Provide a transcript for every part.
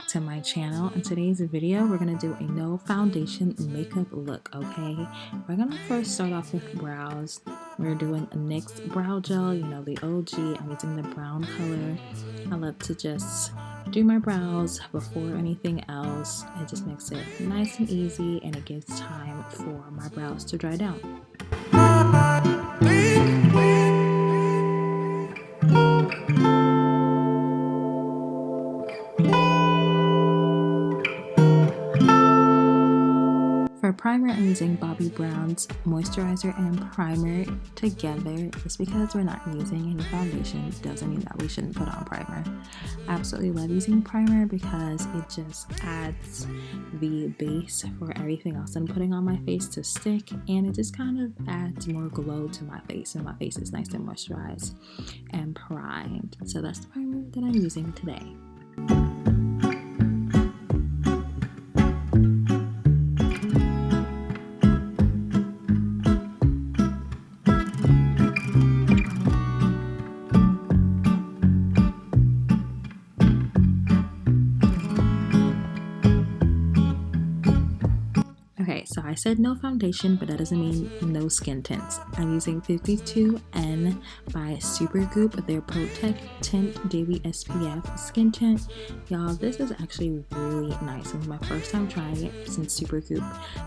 back to my channel. In today's video, we're going to do a no foundation makeup look, okay? We're going to first start off with brows. We're doing a NYX brow gel, you know, the OG. I'm using the brown color. I love to just do my brows before anything else. It just makes it nice and easy, and it gives time for my brows to dry down. For primer, I'm using Bobbi Brown's moisturizer and primer together. Just because we're not using any foundation doesn't mean that we shouldn't put on primer. I absolutely love using primer because it just adds the base for everything else I'm putting on my face to stick, and it just kind of adds more glow to my face, and my face is nice and moisturized and primed. So that's the primer that I'm using today. Okay, so I said no foundation, but that doesn't mean no skin tints. I'm using 52N by Supergoop, their Protect Tint Daily SPF skin tint. Y'all, this is actually really nice. It was my first time trying it since Supergoop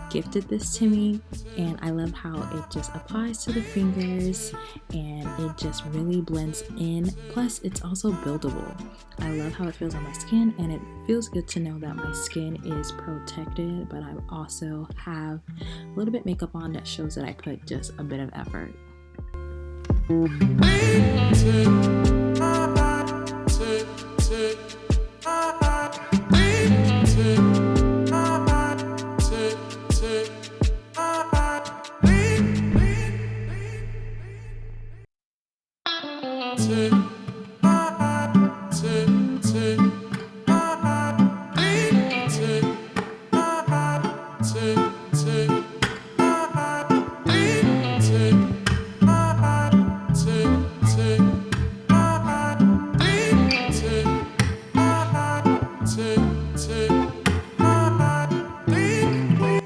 gifted this to me, and I love how it just applies to the fingers and it just really blends in. Plus, it's also buildable. I love how it feels on my skin, and it feels good to know that my skin is protected, but I also have a little bit makeup on that shows that I put just a bit of effort.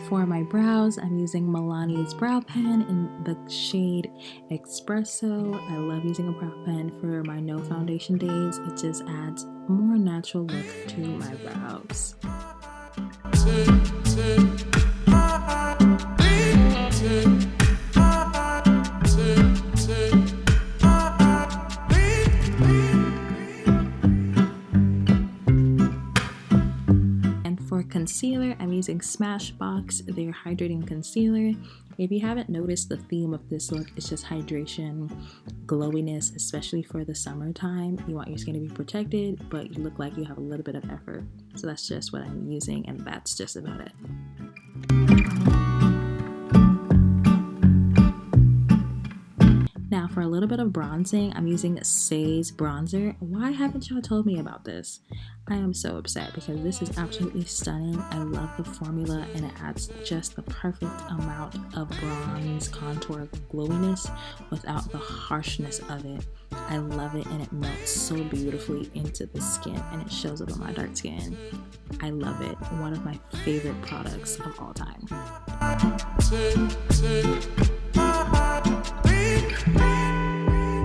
For my brows, I'm using Milani's brow pen in the shade Espresso. I love using a brow pen for my no foundation days. It just adds a more natural look to my brows. For concealer, I'm using Smashbox, their hydrating concealer. If you haven't noticed, the theme of this look is just hydration, glowiness, especially for the summertime. You want your skin to be protected, but you look like you have a little bit of effort. So that's just what I'm using, and that's just about it. Now for a little bit of bronzing, I'm using Say's bronzer. Why haven't y'all told me about this? I am so upset because this is absolutely stunning. I love the formula, and it adds just the perfect amount of bronze contour glowiness without the harshness of it. I love it, and it melts so beautifully into the skin, and it shows up on my dark skin. I love it. One of my favorite products of all time.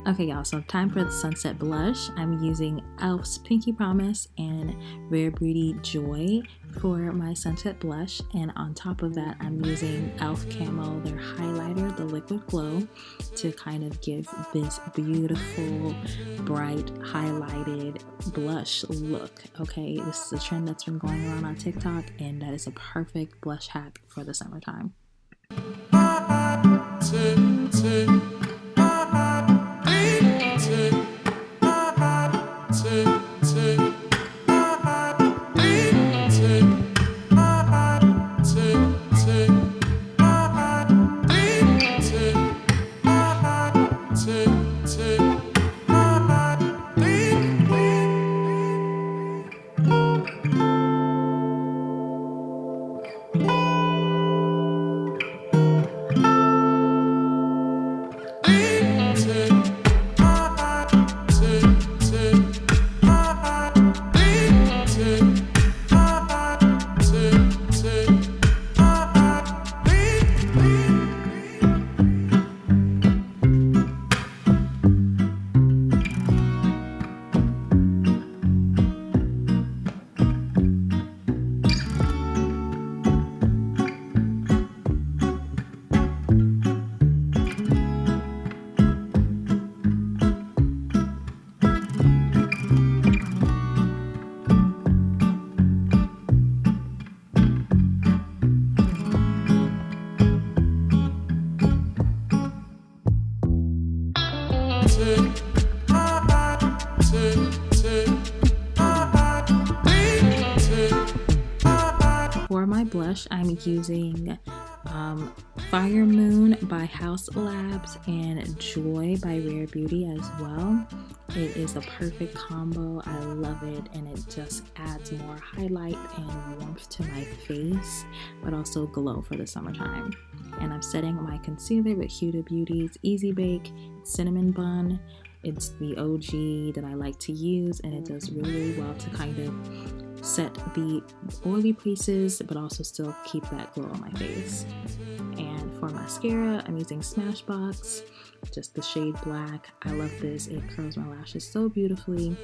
Okay, y'all, so time for the sunset blush. I'm using e.l.f.'s Pinky Promise and Rare Beauty Joy for my sunset blush, and on top of that, I'm using e.l.f. Camo, their highlighter, the Liquid Glow, to kind of give this beautiful, bright, highlighted blush look. Okay, this is a trend that's been going around on TikTok, and that is a perfect blush hack for the summertime. blush, I'm using Fire Moon by House Labs and Joy by Rare Beauty as well. It is a perfect combo. I love it, and it just adds more highlight and warmth to my face, but also glow for the summertime. And I'm setting my concealer with Huda Beauty's Easy Bake Cinnamon Bun. It's the OG that I like to use, and it does really well to kind of set the oily places, but also still keep that glow on my face. And for mascara, I'm using Smashbox, just the shade Black. I love this. It curls my lashes so beautifully.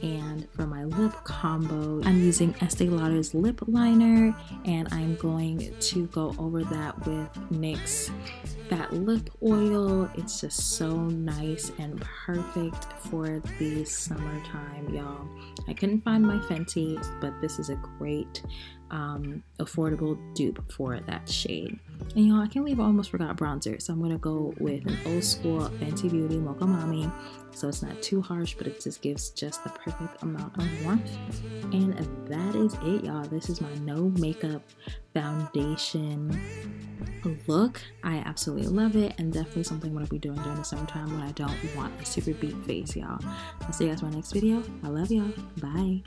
And for my lip combo, I'm using Estee Lauder's lip liner, and I'm going to go over that with NYX Fat Lip Oil. It's just so nice and perfect for the summertime, y'all. I couldn't find my Fenty, but this is a great affordable dupe for that shade. And y'all, I can't believe I almost forgot bronzer, so I'm gonna go with an old school Fenty Beauty Mocha Mami, so it's not too harsh, but it just gives just the perfect amount of warmth. And that is it, y'all. This is my no makeup foundation look. I absolutely love it, and definitely something I'm gonna be doing during the summertime when I don't want a super beat face, y'all. I'll see you guys in my next video. I love y'all. Bye.